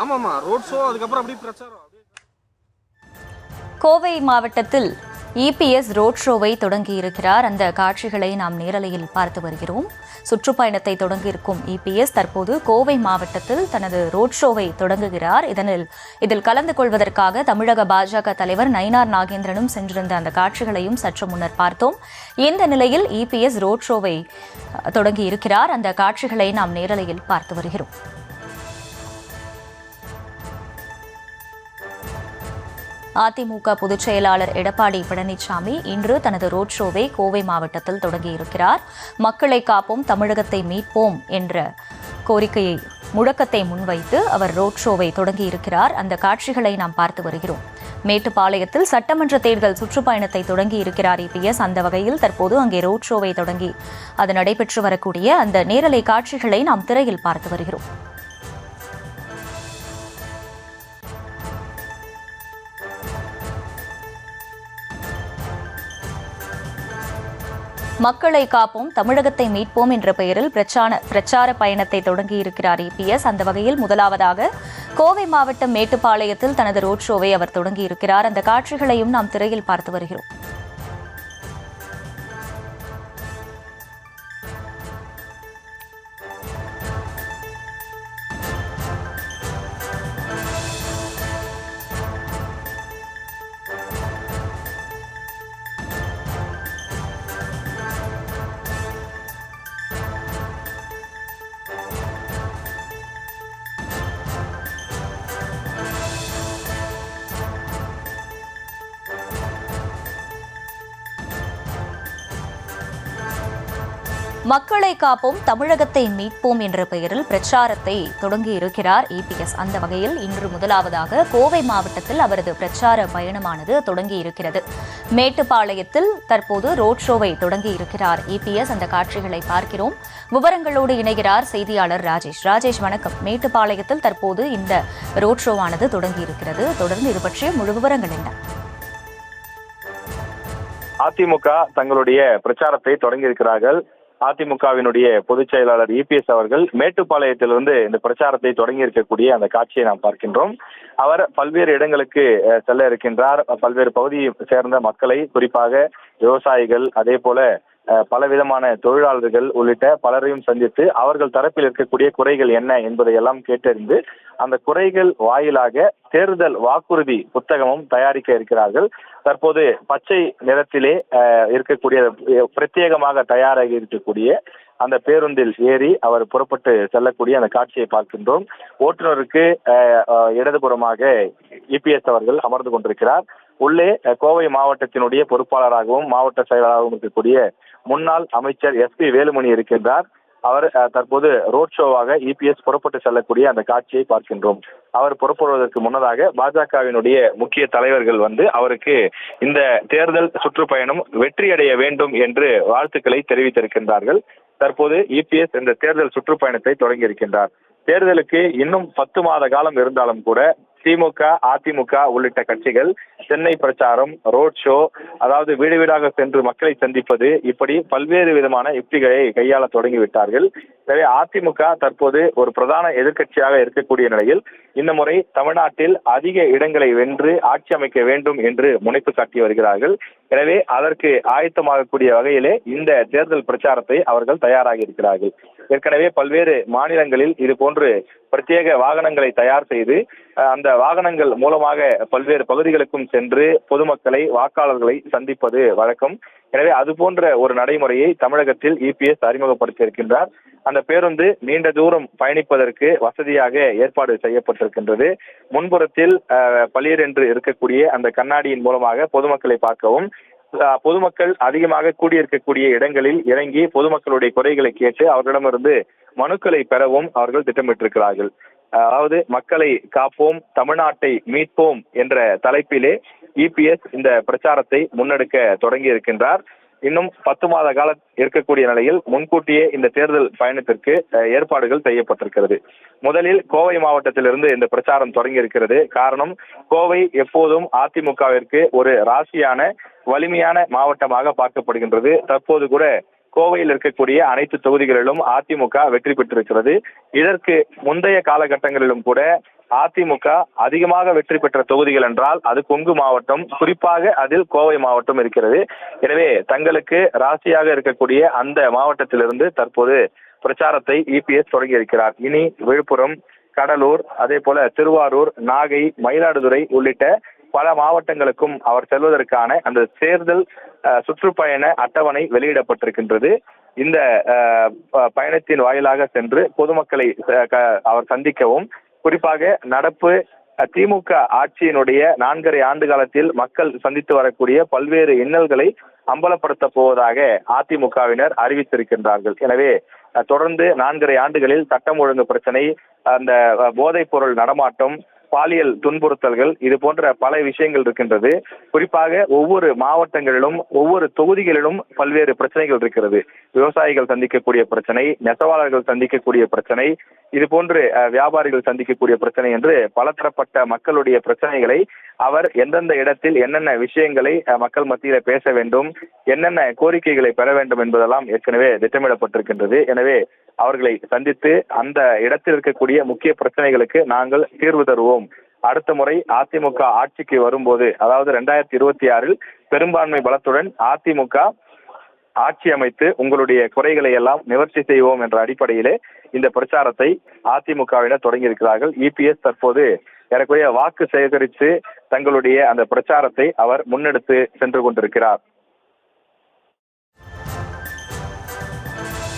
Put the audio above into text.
ஆமாமா, road show அதுக்கப்புறம் அப்படியே பிரச்சாரம். கோவை மாவட்டத்தில் இபிஎஸ் ரோட் ஷோவை தொடங்கியிருக்கிறார். அந்த காட்சிகளை நாம் நேரலையில் பார்த்து வருகிறோம். சுற்றுப்பயணத்தை தொடங்கியிருக்கும் இபிஎஸ் தற்போது கோவை மாவட்டத்தில் தனது ரோட் ஷோவை தொடங்குகிறார். இதில் கலந்து கொள்வதற்காக தமிழக பாஜக தலைவர் நயினார் நாகேந்திரனும் சென்றிருந்த அந்த காட்சிகளையும் சற்று முன்னர் பார்த்தோம். இந்த நிலையில் இபிஎஸ் ரோட் ஷோவை தொடங்கியிருக்கிறார். அந்த காட்சிகளை நாம் நேரலையில் பார்த்து வருகிறோம். அதிமுக பொதுச் செயலாளர் எடப்பாடி பழனிசாமி இன்று தனது ரோட் ஷோவை கோவை மாவட்டத்தில் தொடங்கியிருக்கிறார். மக்களை காப்போம், தமிழகத்தை மீட்போம் என்ற முழக்கத்தை முன்வைத்து அவர் ரோட் ஷோவை தொடங்கியிருக்கிறார். அந்த காட்சிகளை நாம் பார்த்து வருகிறோம். மேட்டுப்பாளையத்தில் சட்டமன்ற தேர்தல் சுற்றுப்பயணத்தை தொடங்கி இருக்கிறார் இபிஎஸ். அந்த வகையில் தற்போது அங்கே ரோட் ஷோவை தொடங்கி அது நடைபெற்று வரக்கூடிய அந்த நேரலை காட்சிகளை நாம் திரையில் பார்த்து வருகிறோம். மக்களை காப்போம், தமிழகத்தை மீட்போம் என்ற பெயரில் பிரச்சார பயணத்தை தொடங்கியிருக்கிறார் இபிஎஸ். அந்த வகையில் முதலாவதாக கோவை மாவட்டம் மேட்டுப்பாளையத்தில் தனது ரோட் ஷோவை அவர் தொடங்கியிருக்கிறார். அந்த காட்சிகளையும் நாம் திரையில் பார்த்து வருகிறோம். மக்களை காப்போம், தமிழகத்தை மீட்போம் என்ற பெயரில் பிரச்சாரத்தை தொடங்கியிருக்கிறார் இபிஎஸ். அந்த வகையில் இன்று முதலாவதாக கோவை மாவட்டத்தில் அவரது பிரச்சார பயணமானது தொடங்கியிருக்கிறது. மேட்டுப்பாளையத்தில் தற்போது ரோட் ஷோவை தொடங்கியிருக்கிறார் இபிஎஸ். அந்த காட்சிகளை பார்க்கிறோம். விவரங்களோடு இணைகிறார் செய்தியாளர் ராஜேஷ். ராஜேஷ், வணக்கம். மேட்டுப்பாளையத்தில் தற்போது இந்த ரோட் ஷோவானது தொடங்கியிருக்கிறது. தொடர்ந்து இது பற்றிய முழு விவரங்கள் என்ன? அதிமுக தங்களுடைய பிரச்சாரத்தை தொடங்கியிருக்கிறார்கள். அதிமுகவினுடைய பொதுச் செயலாளர் இபிஎஸ் அவர்கள் மேட்டுப்பாளையத்திலிருந்து இந்த பிரச்சாரத்தை தொடங்கி இருக்கக்கூடிய அந்த காட்சியை நாம் பார்க்கின்றோம். அவர் பல்வேறு இடங்களுக்கு செல்ல இருக்கின்றார். பல்வேறு பகுதியை சேர்ந்த மக்களை, குறிப்பாக விவசாயிகள், அதே போல பலவிதமான தொழிலாளர்கள் உள்ளிட்ட பலரையும் சந்தித்து அவர்கள் தரப்பில் இருக்கக்கூடிய குறைகள் என்ன என்பதை எல்லாம் கேட்டறிந்து அந்த குறைகள் வாயிலாக தேர்தல் வாக்குறுதி புத்தகமும் தயாரிக்க இருக்கிறார்கள். தற்போது பச்சை நிறத்திலே இருக்கக்கூடிய பிரத்யேகமாக தயாராகி இருக்கக்கூடிய அந்த பேருந்தில் ஏறி அவர் புறப்பட்டு செல்லக்கூடிய அந்த காட்சியை பார்க்கின்றோம். ஓட்டுநருக்கு இடதுபுறமாக இபிஎஸ் அவர்கள் அமர்ந்து கொண்டிருக்கிறார். உள்ளே கோவை மாவட்டத்தினுடைய பொறுப்பாளராகவும் மாவட்ட செயலாளராகவும் இருக்கக்கூடிய முன்னாள் அமைச்சர் எஸ்பி வேலுமணி இருக்கின்றார். அவர் தற்போது ரோட் ஷோவாக இபிஎஸ் புறப்பட்டு செல்லக்கூடிய அந்த காட்சியை பார்க்கின்றோம். அவர் புறப்படுவதற்கு முன்னதாக பாஜகவினுடைய முக்கிய தலைவர்கள் அவருக்கு இந்த தேர்தல் சுற்றுப்பயணம் வெற்றியடைய வேண்டும் என்று வாழ்த்துக்களை தெரிவித்திருக்கின்றார்கள். தற்போது இபிஎஸ் இந்த தேர்தல் சுற்றுப்பயணத்தை தொடங்கி இருக்கின்றார். தேர்தலுக்கு இன்னும் 10 மாத காலம் இருந்தாலும் கூட திமுக, அதிமுக உள்ளிட்ட கட்சிகள் சென்னை பிரச்சாரம், ரோட் ஷோ, அதாவது வீடு வீடாக சென்று மக்களை சந்திப்பது, இப்படி பல்வேறு விதமான யுக்திகளை கையாள தொடங்கிவிட்டார்கள். எனவே அதிமுக தற்போது ஒரு பிரதான எதிர்க்கட்சியாக இருக்கக்கூடிய நிலையில் இந்த முறை தமிழ்நாட்டில் அதிக இடங்களை வென்று ஆட்சி அமைக்க வேண்டும் என்று முனைப்பு காட்டி வருகிறார்கள். எனவே அதற்கு ஆயத்தமாகக்கூடிய வகையிலே இந்த தேர்தல் பிரச்சாரத்தை அவர்கள் தயாராகி இருக்கிறார்கள். ஏற்கனவே பல்வேறு மாநிலங்களில் இது போன்று பிரத்யேக வாகனங்களை தயார் செய்து அந்த வாகனங்கள் மூலமாக பல்வேறு பகுதிகளுக்கும் சென்று பொதுமக்களை, வாக்காளர்களை சந்திப்பது வழக்கம். எனவே அது போன்ற ஒரு நடைமுறையை தமிழகத்தில் இபிஎஸ் அறிமுகப்படுத்தி இருக்கின்றார். அந்த பேருந்து நீண்ட தூரம் பயணிப்பதற்கு வசதியாக ஏற்பாடு செய்யப்பட்டிருக்கின்றது. முன்புறத்தில் பளிர் என்று இருக்கக்கூடிய அந்த கண்ணாடியின் மூலமாக பொதுமக்களை பார்க்கவும், பொதுமக்கள் அதிகமாக கூடியிருக்கக்கூடிய இடங்களில் இறங்கி பொதுமக்களுடைய குறைகளை கேட்டு அவர்களிடமிருந்து மனுக்களை பெறவும் அவர்கள் திட்டமிட்டிருக்கிறார்கள். அதாவது மக்களை காப்போம், தமிழ்நாட்டை மீட்போம் என்ற தலைப்பிலே இபிஎஸ் இந்த பிரச்சாரத்தை முன்னெடுக்க தொடங்கி இருக்கின்றார். இன்னும் 10 மாத காலம் இருக்கக்கூடிய நிலையில் முன்கூட்டியே இந்த தேர்தல் பயணத்திற்கு ஏற்பாடுகள் செய்யப்பட்டிருக்கிறது. முதலில் கோவை மாவட்டத்திலிருந்து இந்த பிரச்சாரம் தொடங்கி இருக்கிறது. காரணம், கோவை எப்போதும் அதிமுகவிற்கு ஒரு ராசியான வலிமையான மாவட்டமாக பார்க்கப்படுகின்றது. தற்போது கூட கோவையில் இருக்கக்கூடிய அனைத்து தொகுதிகளிலும் அதிமுக வெற்றி பெற்றிருக்கிறது. இதற்கு முந்தைய காலகட்டங்களிலும் கூட அதிமுக அதிகமாக வெற்றி பெற்ற தொகுதிகள் என்றால் அது கொங்கு மாவட்டம், குறிப்பாக அதில் கோவை மாவட்டம் இருக்கிறது. எனவே தங்களுக்கு ராசியாக இருக்கக்கூடிய அந்த மாவட்டத்திலிருந்து தற்போது பிரச்சாரத்தை இபிஎஸ் தொடங்கி இருக்கிறார். இனி விழுப்புரம், கடலூர், அதே போல திருவாரூர், நாகை, மயிலாடுதுறை உள்ளிட்ட பல மாவட்டங்களுக்கும் அவர் செல்வதற்கான அந்த தேர்தல் சுற்றுப்பயண அட்டவணை வெளியிடப்பட்டிருக்கின்றது. இந்த பயணத்தின் வாயிலாக சென்று பொதுமக்களை அவர் சந்திக்கவும், குறிப்பாக நடப்பு திமுக ஆட்சியினுடைய 4.5 ஆண்டு காலத்தில் மக்கள் சந்தித்து வரக்கூடிய பல்வேறு இன்னல்களை அம்பலப்படுத்த போவதாக அதிமுகவினர் அறிவித்திருக்கின்றார்கள். எனவே தொடர்ந்து 4.5 ஆண்டுகளில் சட்டம் ஒழுங்கு பிரச்சனை, அந்த போதைப் பொருள் நடமாட்டம், பாலியல் துன்புறுத்தல்கள், இது போன்ற பல விஷயங்கள் இருக்கின்றது. குறிப்பாக ஒவ்வொரு மாவட்டங்களிலும் ஒவ்வொரு தொகுதிகளிலும் பல்வேறு பிரச்சனைகள் இருக்கிறது. விவசாயிகள் சந்திக்கக்கூடிய பிரச்சனை, நெசவாளர்கள் சந்திக்கக்கூடிய பிரச்சனை, இது போன்று வியாபாரிகள் சந்திக்கக்கூடிய பிரச்சனை என்று பலதரப்பட்ட மக்களுடைய பிரச்சனைகளை அவர் எந்தெந்த இடத்தில் என்னென்ன விஷயங்களை மக்கள் மத்தியில பேச வேண்டும், என்னென்ன கோரிக்கைகளை பெற வேண்டும் என்பதெல்லாம் ஏற்கனவே திட்டமிடப்பட்டிருக்கின்றது. எனவே அவர்களை சந்தித்து அந்த இடத்தில் இருக்கக்கூடிய முக்கிய பிரச்சனைகளுக்கு நாங்கள் தீர்வு தருவோம். அடுத்த முறை அதிமுக ஆட்சிக்கு வரும்போது, அதாவது 2026 பெரும்பான்மை பலத்துடன் அதிமுக ஆட்சி அமைத்து உங்களுடைய குறைகளை எல்லாம் நிவர்த்தி செய்வோம் என்ற அடிப்படையிலே இந்த பிரச்சாரத்தை அதிமுகவினர் தொடங்கி இருக்கிறார்கள். இபிஎஸ் தற்போது ஏறக்குறைய வாக்கு சேகரித்து தங்களுடைய அந்த பிரச்சாரத்தை அவர் முன்னெடுத்து சென்று கொண்டிருக்கிறார்.